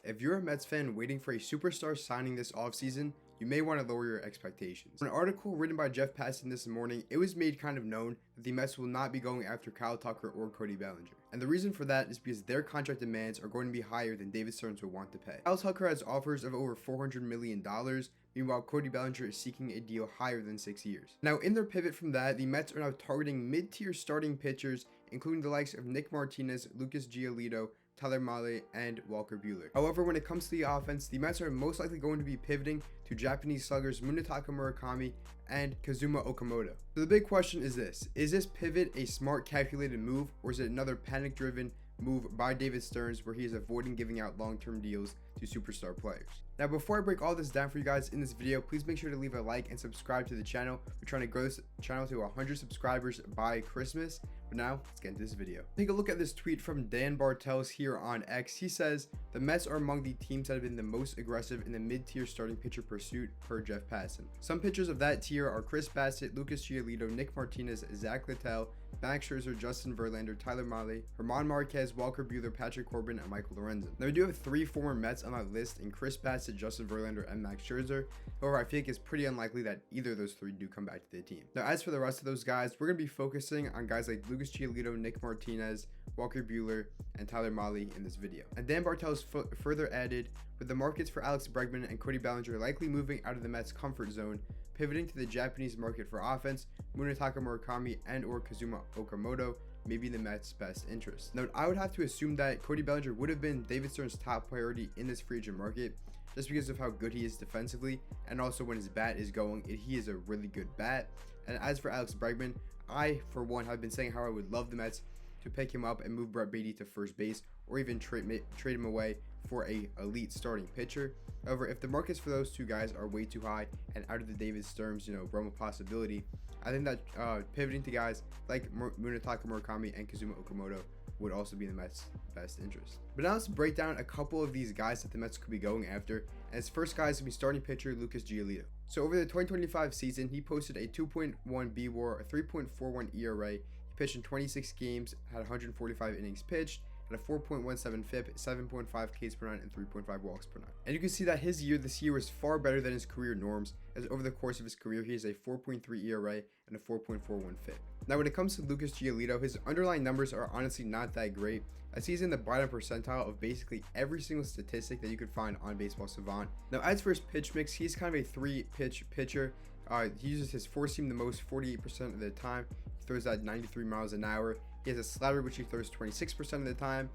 if you're a Mets fan waiting for a superstar signing this offseason, you may want to lower your expectations. In an article written by Jeff Passan this morning, it was made kind of known that the Mets will not be going after Kyle Tucker or Cody Bellinger. And the reason for that is because their contract demands are going to be higher than David Stearns will want to pay. Kyle Tucker has offers of over $400 million, meanwhile Cody Bellinger is seeking a deal higher than 6 years. Now in their pivot from that, the Mets are now targeting mid-tier starting pitchers, including the likes of Nick Martinez, Lucas Giolito, Tyler Mahle, and Walker Buehler. However, when it comes to the offense, the Mets are most likely going to be pivoting to Japanese sluggers Munetaka Murakami and Kazuma Okamoto. So the big question is this pivot a smart calculated move, or is it another panic-driven move by David Stearns where he is avoiding giving out long-term deals to superstar players? Now before I break all this down for you guys in this video, please make sure to leave a like and subscribe to the channel. We're trying to grow this channel to 100 subscribers by Christmas. But now let's get into this video. Take a look at this tweet from Dan Bartels here on X. He says the Mets are among the teams that have been the most aggressive in the mid-tier starting pitcher pursuit per Jeff Passan. Some pitchers of that tier are Chris Bassett, Lucas Giolito, Nick Martinez, Zach Littell, Max Scherzer, Justin Verlander, Tyler Mahle, German Marquez, Walker Buehler, Patrick Corbin, and Michael Lorenzen. Now we do have 3 former Mets on that list in Chris Bassett, Justin Verlander, and Max Scherzer. However, I feel like it's pretty unlikely that either of those 3 do come back to the team. Now as for the rest of those guys, we're going to be focusing on guys like Lucas Giolito, Nick Martinez, Walker Buehler, and Tyler Mahle in this video. And Dan Bartels further added, with the markets for Alex Bregman and Cody Bellinger likely moving out of the Mets' comfort zone, pivoting to the Japanese market for offense, Munetaka Murakami and or Kazuma Okamoto may be in the Mets' best interest. Now, I would have to assume that Cody Bellinger would have been David Stearns' top priority in this free agent market, just because of how good he is defensively, and also when his bat is going, he is a really good bat. And as for Alex Bregman, I, for one, have been saying how I would love the Mets to pick him up and move Brett Beatty to first base, or even trade him away for a elite starting pitcher. However, if the markets for those 2 guys are way too high and out of the David Stearns, realm of possibility, I think that pivoting to guys like Munetaka Murakami and Kazuma Okamoto would also be in the Mets' best interest. But now let's break down a couple of these guys that the Mets could be going after. And his first guy is going to be starting pitcher Lucas Giolito. So over the 2025 season, he posted a 2.1 B-WAR, a 3.41 ERA. He pitched in 26 games, had 145 innings pitched, and a 4.17 FIP, 7.5 Ks per 9, and 3.5 walks per 9. And you can see that his year this year was far better than his career norms, as over the course of his career, he has a 4.3 ERA and a 4.41 FIP. Now, when it comes to Lucas Giolito, his underlying numbers are honestly not that great, as he's in the bottom percentile of basically every single statistic that you could find on Baseball Savant. Now, as for his pitch mix, he's kind of a 3-pitch pitcher. He uses his 4-seam the most 48% of the time. He throws at 93 miles an hour. He has a slider, which he throws 26% of the time,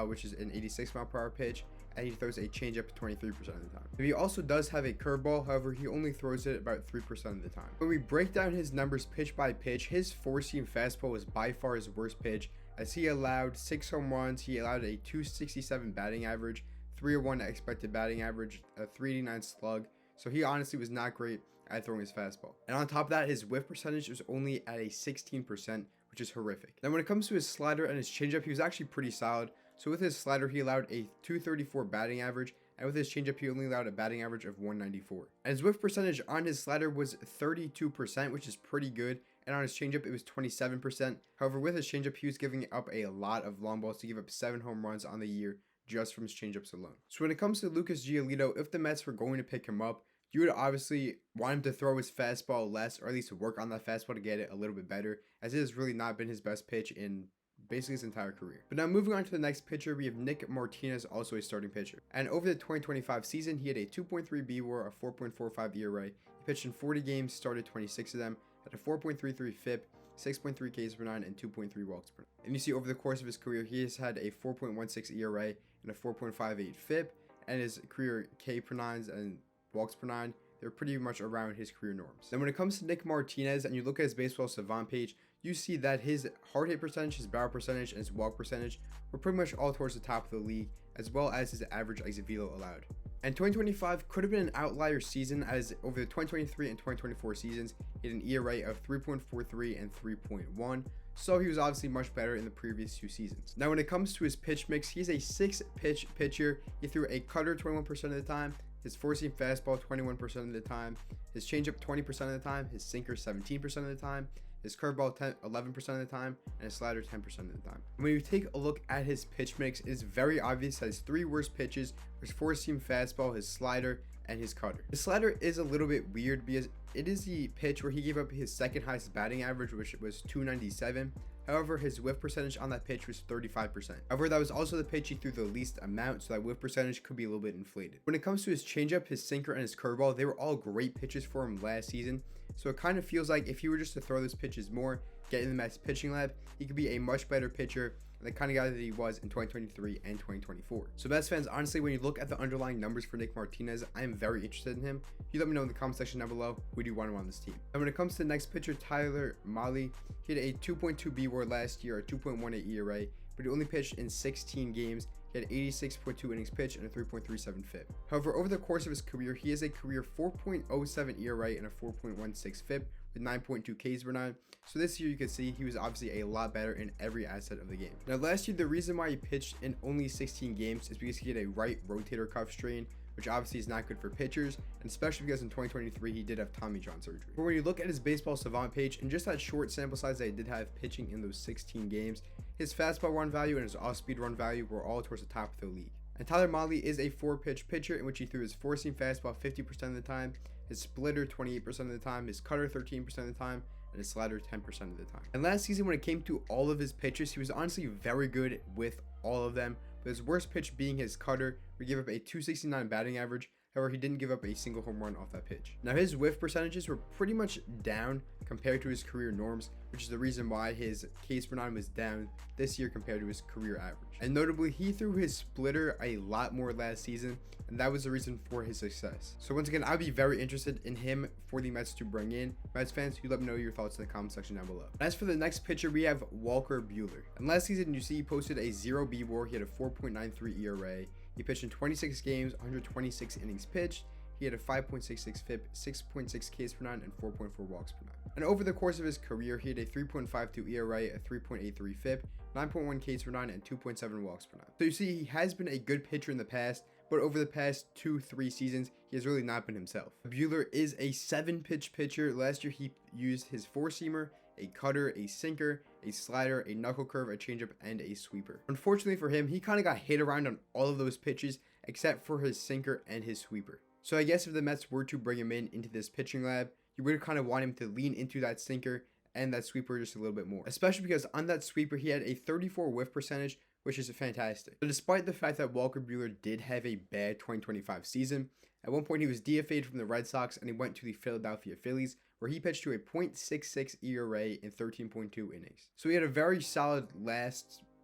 which is an 86-mile-per-hour pitch, and he throws a changeup 23% of the time. He also does have a curveball, however, he only throws it about 3% of the time. When we break down his numbers pitch by pitch, his 4-seam fastball was by far his worst pitch, as he allowed 6 home runs, he allowed a 267 batting average, 301 expected batting average, a 389 slug, so he honestly was not great at throwing his fastball. And on top of that, his whiff percentage was only at a 16%, which is horrific. Now when it comes to his slider and his changeup, he was actually pretty solid. So with his slider, he allowed a 234 batting average, and with his changeup, he only allowed a batting average of 194. And his whiff percentage on his slider was 32%, which is pretty good, and on his changeup, it was 27%. However, with his changeup, he was giving up a lot of long balls to give up 7 home runs on the year just from his changeups alone. So when it comes to Lucas Giolito, if the Mets were going to pick him up, you would obviously want him to throw his fastball less, or at least work on that fastball to get it a little bit better, as it has really not been his best pitch in basically his entire career. But now moving on to the next pitcher, we have Nick Martinez, also a starting pitcher. And over the 2025 season, he had a 2.3 B-WAR, a 4.45 ERA. He pitched in 40 games, started 26 of them, had a 4.33 FIP, 6.3 Ks per 9, and 2.3 walks per 9. And you see over the course of his career, he has had a 4.16 ERA and a 4.58 FIP, and his career K per 9s and walks per 9, they're pretty much around his career norms. Then when it comes to Nick Martinez and you look at his Baseball Savant page, you see that his hard hit percentage, his barrel percentage, and his walk percentage were pretty much all towards the top of the league, as well as his average exit velo allowed. And 2025 could have been an outlier season, as over the 2023 and 2024 seasons, he had an ERA of 3.43 and 3.1, so he was obviously much better in the previous 2 seasons. Now when it comes to his pitch mix, he's a 6-pitch pitcher. He threw a cutter 21% of the time, his 4-seam fastball 21% of the time, his changeup 20% of the time, his sinker 17% of the time, his curveball 11% of the time, and his slider 10% of the time. When you take a look at his pitch mix, it's very obvious that his 3 worst pitches are his 4-seam fastball, his slider, and his cutter. His slider is a little bit weird because it is the pitch where he gave up his second highest batting average, which was 297. However, his whiff percentage on that pitch was 35%. However, that was also the pitch he threw the least amount, so that whiff percentage could be a little bit inflated. When it comes to his changeup, his sinker, and his curveball, they were all great pitches for him last season. So it kind of feels like if he were just to throw those pitches more, get in the Mets pitching lab, he could be a much better pitcher, the kind of guy that he was in 2023 and 2024. So Mets fans, honestly, when you look at the underlying numbers for Nick Martinez, I am very interested in him. You let me know in the comment section down below, who do you want him on this team? And when it comes to the next pitcher, Tyler Mahle, he had a 2.2 BWAR last year, a 2.18 ERA, but he only pitched in 16 games. He had 86.2 innings pitched and a 3.37 FIP. However, over the course of his career, he has a career 4.07 ERA and a 4.16 FIP with 9.2 Ks per 9. So this year you can see he was obviously a lot better in every asset of the game. Now last year, the reason why he pitched in only 16 games is because he had a right rotator cuff strain, which obviously is not good for pitchers, and especially because in 2023 he did have Tommy John surgery. But when you look at his baseball savant page, and just that short sample size that he did have pitching in those 16 games, his fastball run value and his off-speed run value were all towards the top of the league. And Tyler Mahle is a 4-pitch pitcher in which he threw his 4-seam fastball 50% of the time, his splitter 28% of the time, his cutter 13% of the time, and his slider 10% of the time. And last season, when it came to all of his pitches, he was honestly very good with all of them, but his worst pitch being his cutter, where he gave up a 269 batting average. However, he didn't give up a single home run off that pitch. Now, his whiff percentages were pretty much down compared to his career norms, which is the reason why his Ks per 9 was down this year compared to his career average. And notably, he threw his splitter a lot more last season, and that was the reason for his success. So once again, I'd be very interested in him for the Mets to bring in. Mets fans, you let me know your thoughts in the comment section down below. As for the next pitcher, we have Walker Buehler. And last season, you see he posted a 0 BWAR. He had a 4.93 ERA. He pitched in 26 games, 126 innings pitched. He had a 5.66 FIP, 6.6 Ks per 9, and 4.4 walks per 9. And over the course of his career, he had a 3.52 ERA, a 3.83 FIP, 9.1 Ks per 9, and 2.7 walks per 9. So you see, he has been a good pitcher in the past, but over the past 2-3 seasons, he has really not been himself. Buehler is a 7-pitch pitcher. Last year, he used his 4-seamer, a cutter, a sinker, a slider, a knuckle curve, a changeup, and a sweeper. Unfortunately for him, he kind of got hit around on all of those pitches except for his sinker and his sweeper. So I guess if the Mets were to bring him into this pitching lab, you would kind of want him to lean into that sinker and that sweeper just a little bit more. Especially because on that sweeper, he had a 34 whiff percentage, which is fantastic. So despite the fact that Walker Buehler did have a bad 2025 season, at one point he was DFA'd from the Red Sox and he went to the Philadelphia Phillies, where he pitched to a .66 ERA in 13.2 innings. So he had a very solid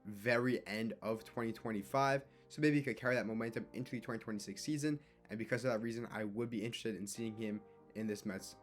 very end of 2025, so maybe he could carry that momentum into the 2026 season, and because of that reason, I would be interested in seeing him in this Mets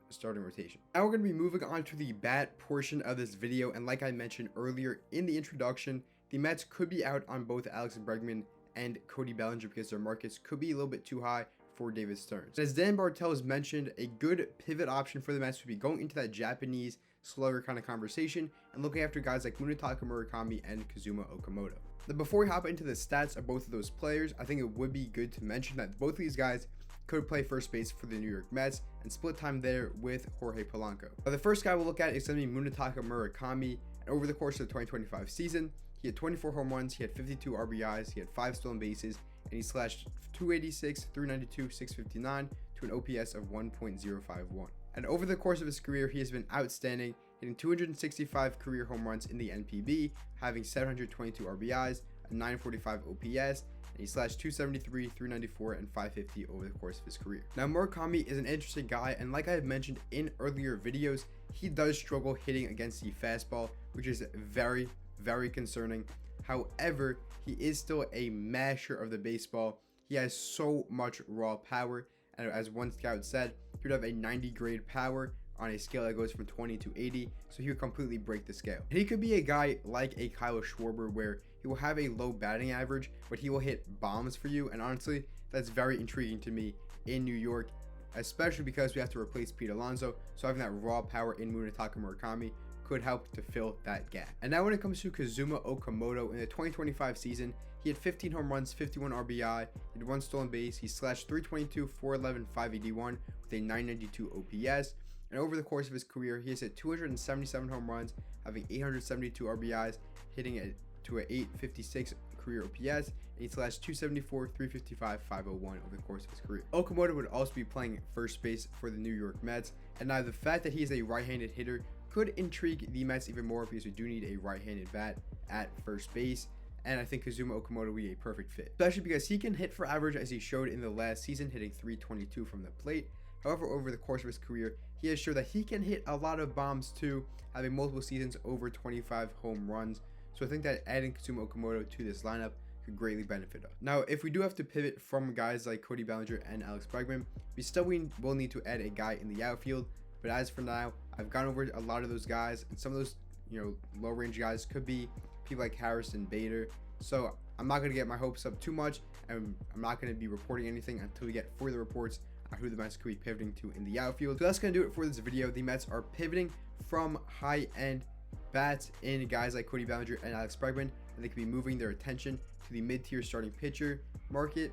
starting rotation. Now we're going to be moving on to the bat portion of this video, and like I mentioned earlier in the introduction, the Mets could be out on both Alex Bregman and Cody Bellinger because their markets could be a little bit too high for David Stearns. As Dan Bartel has mentioned, a good pivot option for the Mets would be going into that Japanese slugger kind of conversation and looking after guys like Munetaka Murakami and Kazuma Okamoto. Now, before we hop into the stats of both of those players, I think it would be good to mention that both of these guys could play first base for the New York Mets and split time there with Jorge Polanco. Now, the first guy we'll look at is going to be Munetaka Murakami, and over the course of the 2025 season, he had 24 home runs, he had 52 RBIs, he had 5 stolen bases, and he slashed 286, 392, 659 to an OPS of 1.051. And over the course of his career, he has been outstanding, hitting 265 career home runs in the NPB, having 722 RBIs, a 945 OPS, and he slashed 273, 394, and 550 over the course of his career. Now, Murakami is an interesting guy, and like I have mentioned in earlier videos, he does struggle hitting against the fastball, which is very, very concerning. However, he is still a masher of the baseball. He has so much raw power, and as one scout said, he would have a 90 grade power on a scale that goes from 20 to 80, so he would completely break the scale. And he could be a guy like a Kyle Schwarber, where he will have a low batting average, but he will hit bombs for you, and honestly, that's very intriguing to me in New York, especially because we have to replace Pete Alonso, so having that raw power in Munetaka Murakami could help to fill that gap. And now when it comes to Kazuma Okamoto, in the 2025 season, he had 15 home runs, 51 RBI, he had 1 stolen base, he slashed 322, 411, 581 with a 992 OPS. And over the course of his career, he has hit 277 home runs, having 872 RBIs, hitting it to an 856 career OPS, and he slashed 274, 355, 501 over the course of his career. Okamoto would also be playing first base for the New York Mets, and now the fact that he is a right-handed hitter could intrigue the Mets even more because we do need a right-handed bat at first base. And I think Kazuma Okamoto will be a perfect fit, especially because he can hit for average as he showed in the last season, hitting 322 from the plate. However, over the course of his career, he has shown that he can hit a lot of bombs too, having multiple seasons over 25 home runs. So I think that adding Kazuma Okamoto to this lineup could greatly benefit us. Now, if we do have to pivot from guys like Cody Bellinger and Alex Bregman, we still will need to add a guy in the outfield. But as for now, I've gone over a lot of those guys, and some of those, low range guys could be people like Harrison Bader. So I'm not going to get my hopes up too much, and I'm not going to be reporting anything until we get further reports on who the Mets could be pivoting to in the outfield. So that's going to do it for this video. The Mets are pivoting from high-end bats in guys like Cody Bellinger and Alex Bregman, and they could be moving their attention to the mid-tier starting pitcher market,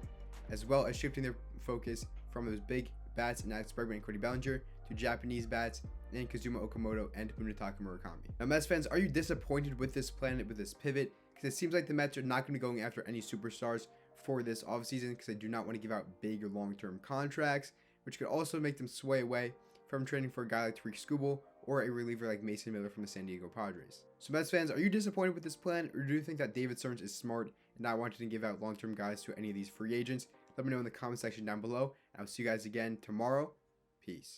as well as shifting their focus from those big bats in Alex Bregman and Cody Bellinger to Japanese bats in Kazuma Okamoto and Munetaka Murakami. Now, Mets fans, are you disappointed with this plan, with this pivot? Because it seems like the Mets are not going to be going after any superstars for this offseason because they do not want to give out big or long-term contracts, which could also make them sway away from trading for a guy like Tariq Skubal or a reliever like Mason Miller from the San Diego Padres. So Mets fans, are you disappointed with this plan, or do you think that David Stearns is smart and not wanting to give out long-term guys to any of these free agents? Let me know in the comment section down below, and I'll see you guys again tomorrow. Peace.